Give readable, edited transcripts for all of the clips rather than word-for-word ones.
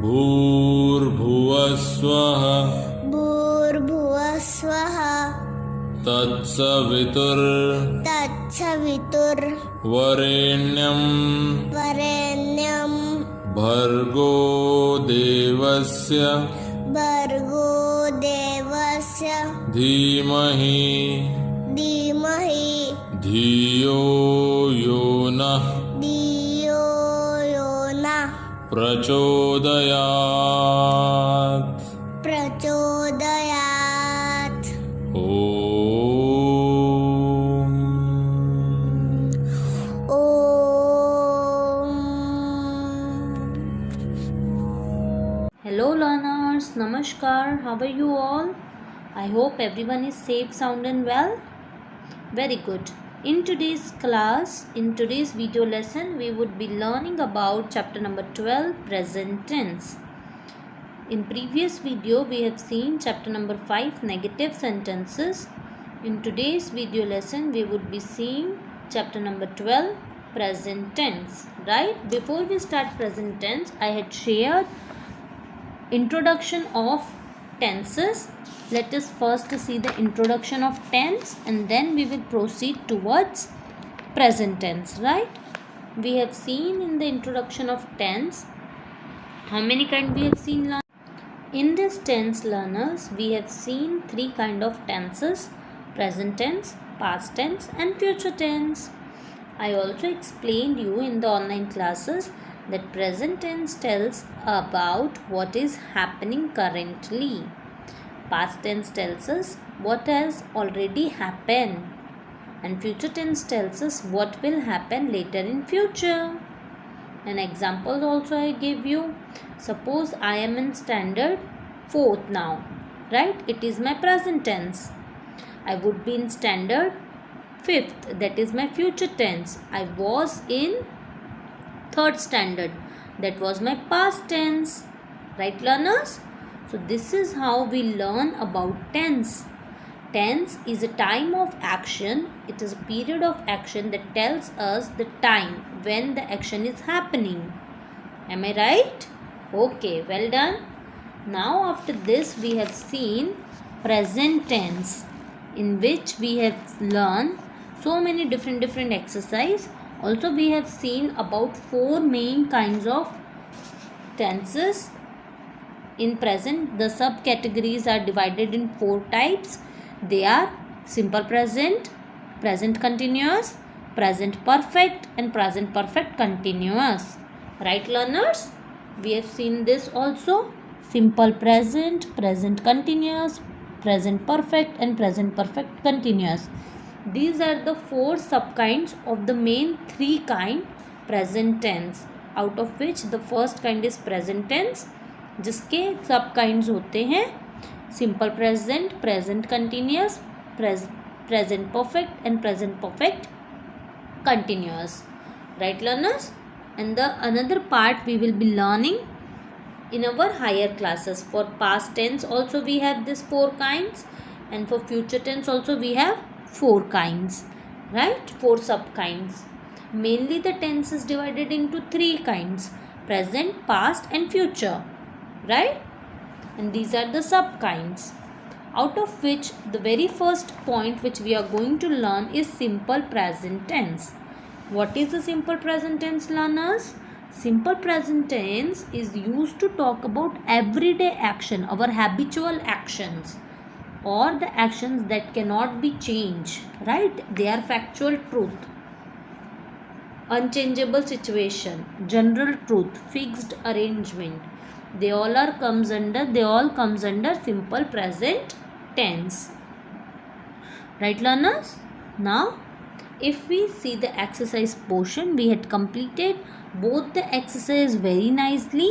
भूर्भुवः स्वः भूर्भुवः स्वः तत्सवितुर्वरेण्यं भर्गो देवस्य धीमहि धियो यो नः प्रचोदयात् Hello learners, Namaskar, how are you all? I hope everyone is safe, sound and well. Very good. In today's class, in today's video lesson, we would be learning about chapter number 12, present tense. In previous video, we have seen chapter number 5, negative sentences. In today's video lesson, we would be seeing chapter number 12, present tense. Right? Before we start present tense, I had shared introduction of tenses. Let us first see the introduction of tense and then we will proceed towards present tense, right? We have seen in the introduction of tense, how many kind we have seen? In this tense, learners, we have seen three kind of tenses: present tense, past tense and future tense. I also explained you in the online classes that present tense tells about what is happening currently. Past tense tells us what has already happened, and future tense tells us what will happen later in future. An example also I gave you. Suppose I am in standard 4th now, right? It is my present tense. I would be in standard 5th, that is my future tense. I was in 3rd standard, that was my past tense, right learners? So this is how we learn about tense. Tense is a time of action. It is a period of action that tells us the time when the action is happening. Am I right? Okay, well done. Now after this we have seen present tense, in which we have learned so many different exercises. Also we have seen about 4 main kinds of tenses. In present, the subcategories are divided in 4 types. They are simple present, present continuous, present perfect and present perfect continuous. Right learners? We have seen this also. Simple present, present continuous, present perfect and present perfect continuous. These are the 4 subkinds of the main 3 kind present tense, out of which the first kind is present tense, जिसके सब kinds होते हैं simple present, present continuous, present perfect and present perfect continuous. Right learners? And the another part we will be learning in our higher classes. For past tense also we have this 4 kinds, and for future tense also we have 4 kinds, right? 4 sub kinds. Mainly the tense is divided into 3 kinds: present, past and future, right? And these are the sub kinds, out of which the very first point which we are going to learn is simple present tense. What is the simple present tense, learners? Simple present tense is used to talk about everyday action, our habitual actions, or the actions that cannot be changed, right? They are factual truth, unchangeable situation, general truth, fixed arrangement. They all comes under simple present tense. Right learners? Now if we see the exercise portion, we had completed both the exercise very nicely.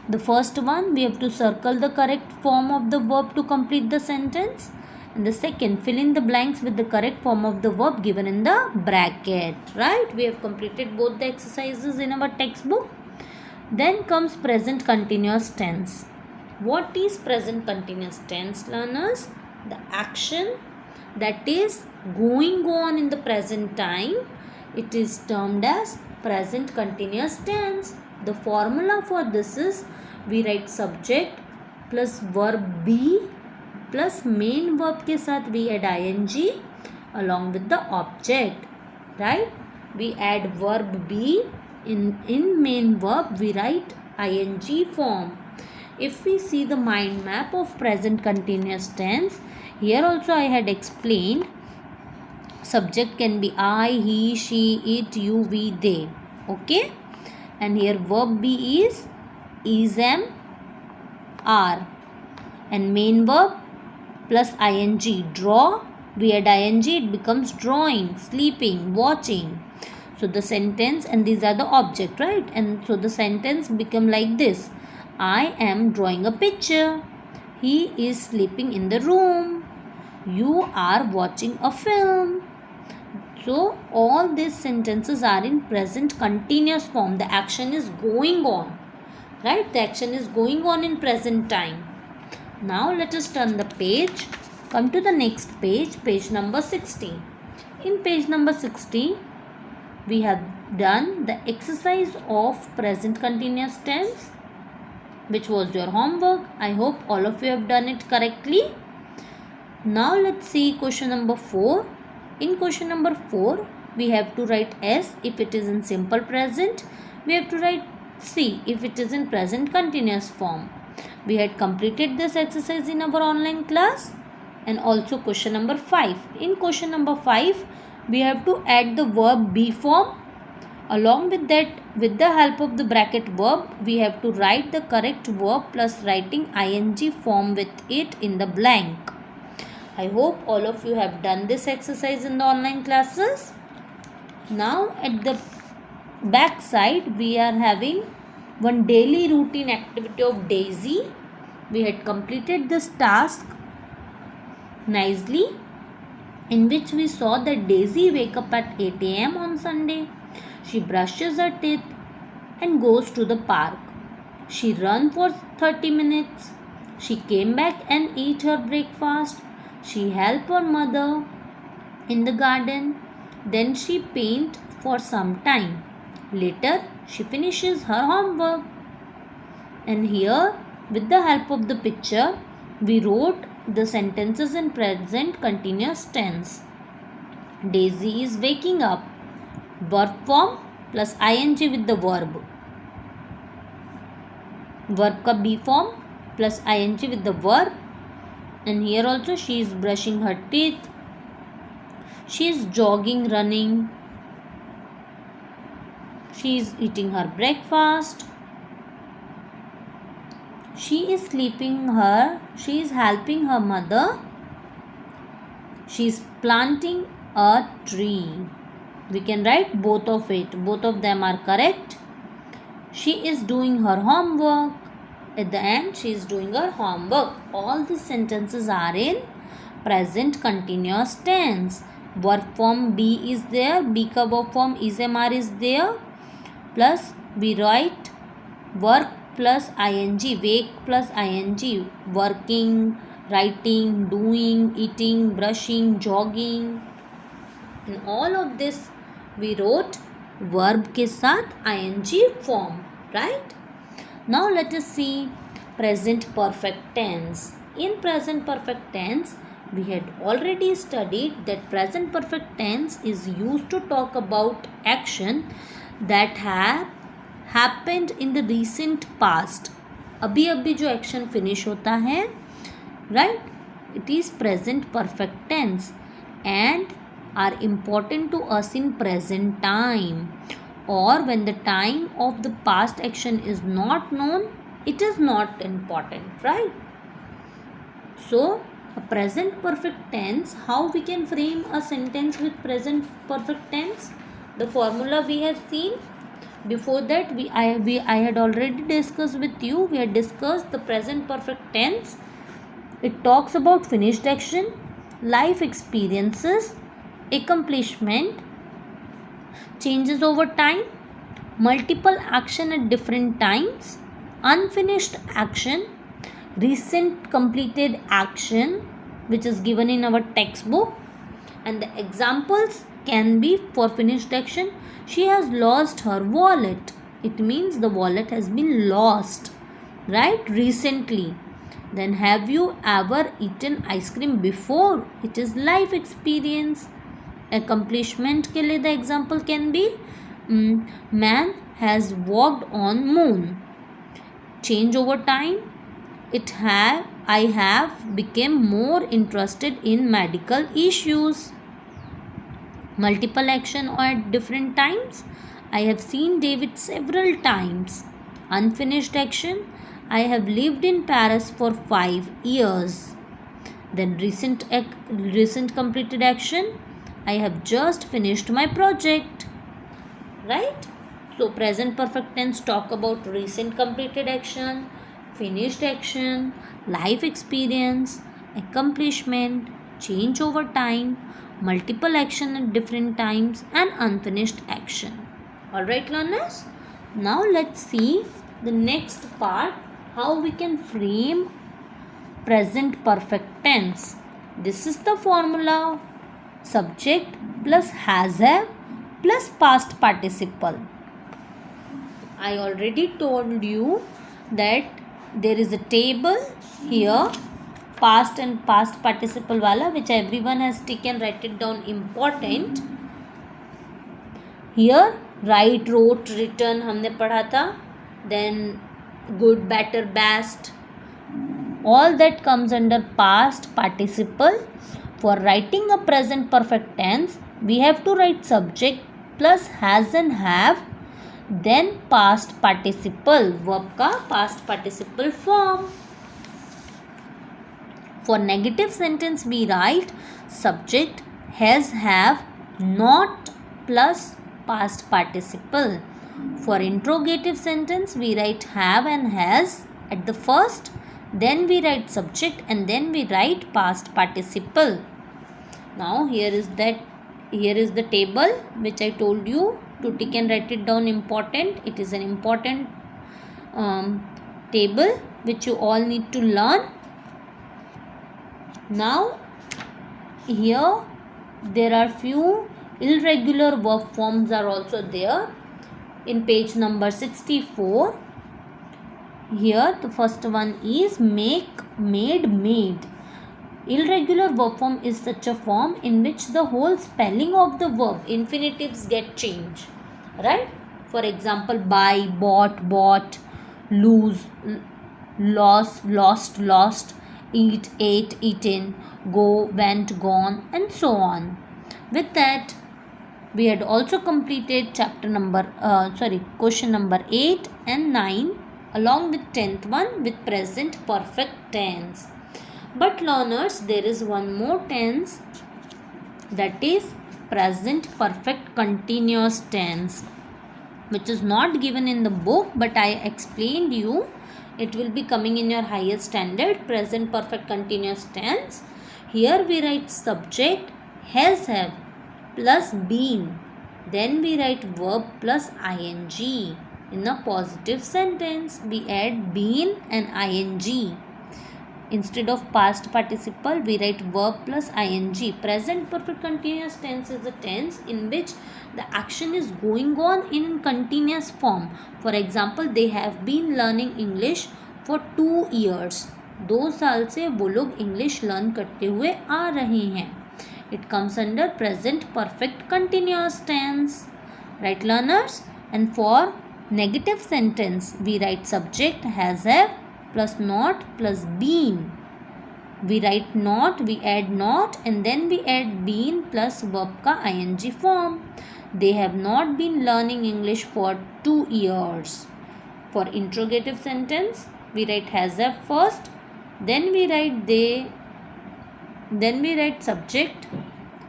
The first one, we have to circle the correct form of the verb to complete the sentence, and the second, fill in the blanks with the correct form of the verb given in the bracket. Right? We have completed both the exercises in our textbook. Then comes present continuous tense. What is present continuous tense, learners? The action that is going on in the present time, it is termed as present continuous tense. The formula for this is we write subject plus verb be plus main verb के साथ we add ing along with the object, right? We add verb be in main verb we write ing form. If we see the mind map of present continuous tense, here also I had explained subject can be I, he, she, it, you, we, they. Okay? And here verb be is, am, are. And main verb plus ing. Draw, we add ing, it becomes drawing, sleeping, watching. So the sentence, and these are the object, right? And so the sentence become like this. I am drawing a picture. He is sleeping in the room. You are watching a film. So all these sentences are in present continuous form. The action is going on, right? The action is going on in present time. Now let us turn the page. Come to the next page, page number 60. In page number 60, we have done the exercise of present continuous tense, which was your homework. I hope all of you have done it correctly. Now let's see question number 4. In question number 4, we have to write S if it is in simple present. We have to write C if it is in present continuous form. We had completed this exercise in our online class. And also question number 5. In question number 5, we have to add the verb be form. Along with that, with the help of the bracket verb, we have to write the correct verb plus writing ing form with it in the blank. I hope all of you have done this exercise in the online classes. Now at the back side, we are having one daily routine activity of Daisy. We had completed this task nicely, in which we saw that Daisy wake up at 8 a.m. on Sunday. She brushes her teeth and goes to the park. She ran for 30 minutes. She came back and eat her breakfast. She helped her mother in the garden. Then she paint for some time. Later, she finishes her homework. And here, with the help of the picture, we wrote the sentences in present continuous tense. Daisy is waking up. Verb form plus ing with the verb. Verb ka be form plus ing with the verb. And here also she is brushing her teeth. She is jogging, running. She is eating her breakfast. She is helping her mother. She is planting a tree. We can write both of it. Both of them are correct. She is doing her homework. At the end, she is doing her homework. All these sentences are in present continuous tense. Verb form be is there. Be ka verb form is MR is there. Plus we write work plus ing. Wake plus ing. Working, writing, doing, eating, brushing, jogging. In all of this, we wrote verb के साथ ing form, right? Now let us see present perfect tense. In present perfect tense, we had already studied that present perfect tense is used to talk about action that have happened in the recent past. अभी अभी जो action finish होता है, right? It is present perfect tense and are important to us in present time, or when the time of the past action is not known, it is not important, right? So a present perfect tense, how we can frame a sentence with present perfect tense? The formula we have seen. Before that, I had already discussed with you. We had discussed the present perfect tense. It talks about finished action, life experiences, accomplishment, changes over time, multiple action at different times, unfinished action, recent completed action, which is given in our textbook, and the examples can be for finished action. She has lost her wallet. It means the wallet has been lost, right, recently. Then have you ever eaten ice cream before? It is life experience. Accomplishment के लिए the example can be man has walked on moon. Change over time. I have become more interested in medical issues. Multiple action or at different times. I have seen David several times. Unfinished action. I have lived in Paris for 5 years. Then recent completed action. I have just finished my project. Right? So present perfect tense talk about recent completed action, finished action, life experience, accomplishment, change over time, multiple action at different times, and unfinished action. Alright, learners? Now let's see the next part, how we can frame present perfect tense. This is the formula: subject plus has have plus past participle. I already told you that there is a table here, past and past participle wala, which everyone has taken. Write it down, important. Here write, wrote, written हमने पढ़ा था. Then good, better, best, all that comes under past participle. For writing a present perfect tense, we have to write subject plus has and have, then past participle, verb का past participle form. For negative sentence, we write subject has, have, not plus past participle. For interrogative sentence, we write have and has at the first, then we write subject, and then we write past participle. Now here is the table which I told you to take and write it down, important. It is an important table which you all need to learn. Now here there are few irregular verb forms are also there in page number 64. Here the first one is make, made, made. Irregular verb form is such a form in which the whole spelling of the verb, infinitives, get changed. Right? For example, buy, bought, bought, lose, lost, lost, lost, eat, ate, eaten, go, went, gone, and so on. With that, we had also completed question number 8 and 9 along with 10th one with present perfect tense. But learners, there is one more tense, that is present perfect continuous tense, which is not given in the book, but I explained you. It will be coming in your higher standard. Present perfect continuous tense. Here we write subject has, have plus been. Then we write verb plus ing. In a positive sentence, we add been and ing. Instead of past participle, we write verb plus ing. Present perfect continuous tense is a tense in which the action is going on in continuous form. For example, they have been learning English for 2 years. 2 साल से वो लोग English learn करते हुए आ रहे हैं. It comes under present perfect continuous tense. Right, learners? And for negative sentence, we write subject has, have plus not plus been. We write not, we add not, and then we add been plus verb ka ing form. They have not been learning English for 2 years. For interrogative sentence, we write has, have first, then we write they, then we write subject,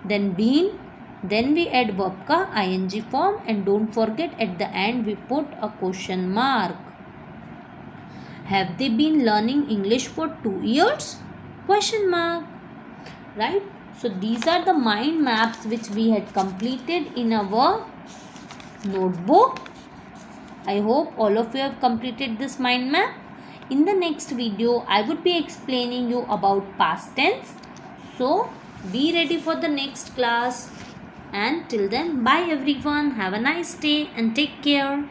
then been, then we add verb ka ing form, and don't forget at the end we put a question mark. Have they been learning English for 2 years? Question mark. Right? So these are the mind maps which we had completed in our notebook. I hope all of you have completed this mind map. In the next video, I would be explaining you about past tense, So be ready for the next class. And till then, bye everyone. Have a nice day and take care.